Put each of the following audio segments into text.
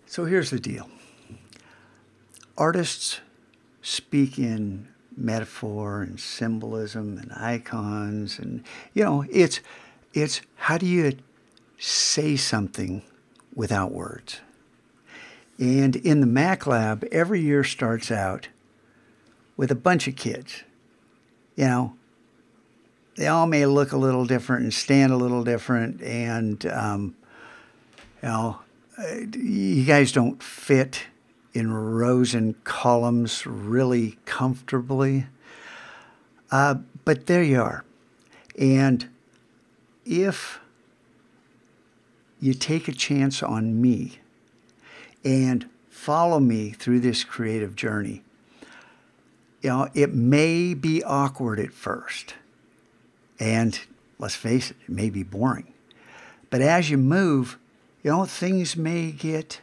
So here's the deal. Artists speak in metaphor and symbolism and icons, and it's how do you say something without words? And in the Mac Lab, every year starts out with a bunch of kids. They all may look a little different and stand a little different, and you guys don't fit in rows and columns really comfortably. But there you are. And if you take a chance on me and follow me through this creative journey, it may be awkward at first. And let's face it, it may be boring. But as you move, things may get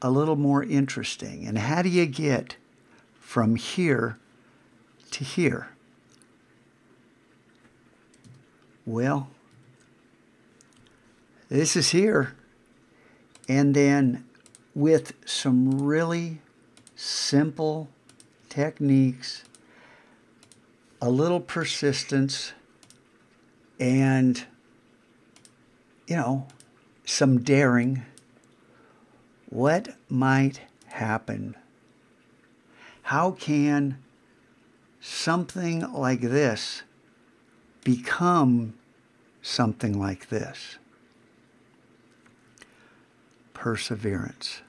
a little more interesting. And how do you get from here to here? Well, this is here. And then with some really simple techniques, a little persistence, and, some daring, what might happen? How can something like this become something like this? Perseverance,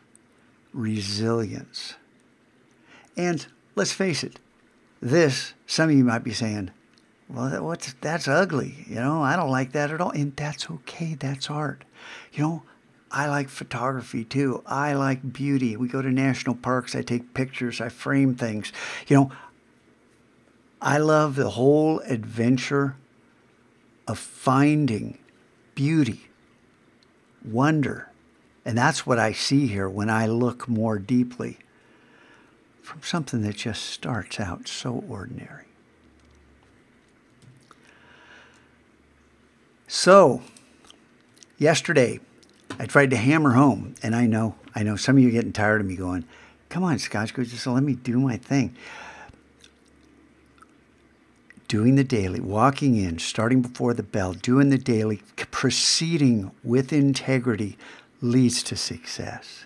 resilience. And let's face it, some of you might be saying, well, that's ugly. I don't like that at all. And that's okay. That's art. I like photography too. I like beauty. We go to national parks. I take pictures. I frame things. I love the whole adventure of finding beauty, wonder. And that's what I see here when I look more deeply from something that just starts out so ordinary. So, yesterday, I tried to hammer home, and I know some of you are getting tired of me going, come on, Scotch, just let me do my thing. Doing the daily, walking in, starting before the bell, doing the daily, proceeding with integrity leads to success.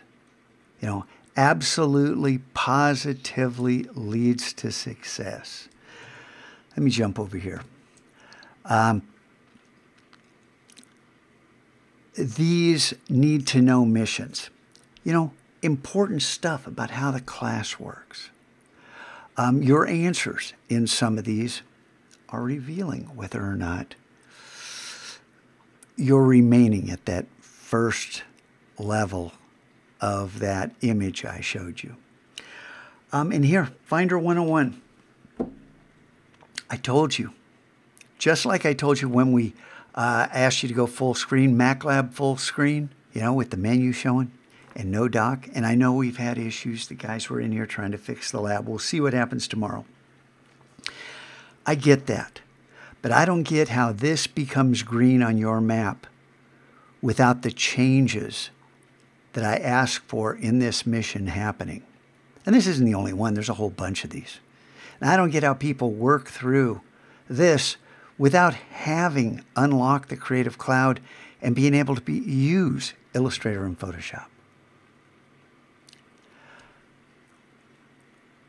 Absolutely, positively leads to success. Let me jump over here. These need-to-know missions. Important stuff about how the class works. Your answers in some of these are revealing whether or not you're remaining at that first level of that image I showed you. And here, Finder 101. I told you, just like I told you when we asked you to go full screen, MacLab full screen, with the menu showing and no dock. And I know we've had issues. The guys were in here trying to fix the lab. We'll see what happens tomorrow. I get that. But I don't get how this becomes green on your map without the changes that I ask for in this mission happening. And this isn't the only one. There's a whole bunch of these. And I don't get how people work through this without having unlocked the Creative Cloud and being able to use Illustrator and Photoshop.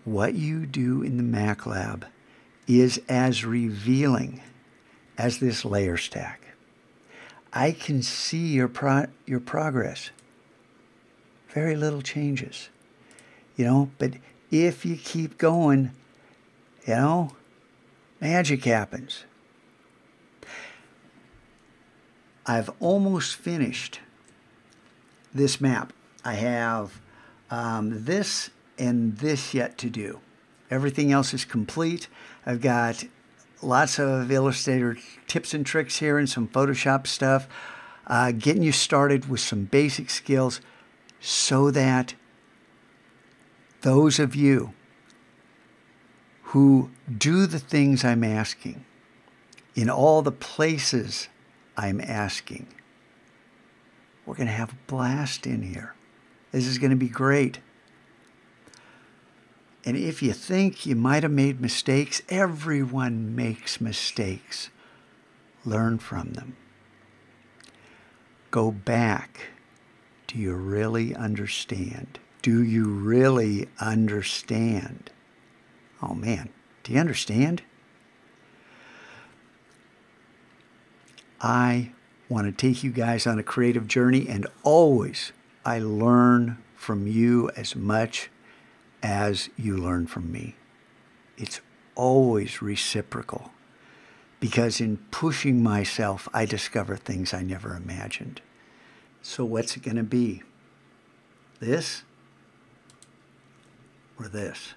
What you do in the Mac Lab is as revealing as this layer stack. I can see your progress. Very little changes. But if you keep going, magic happens. I've almost finished this map. I have this and this yet to do. Everything else is complete. I've got lots of Illustrator tips and tricks here and some Photoshop stuff, getting you started with some basic skills so that those of you who do the things I'm asking in all the places I'm asking, we're going to have a blast in here. This is going to be great. And if you think you might have made mistakes, everyone makes mistakes. Learn from them. Go back. Do you really understand? Do you really understand? Oh man, do you understand? I want to take you guys on a creative journey, and always I learn from you as much as you learn from me. It's always reciprocal, because in pushing myself, I discover things I never imagined. So what's it going to be? This or this?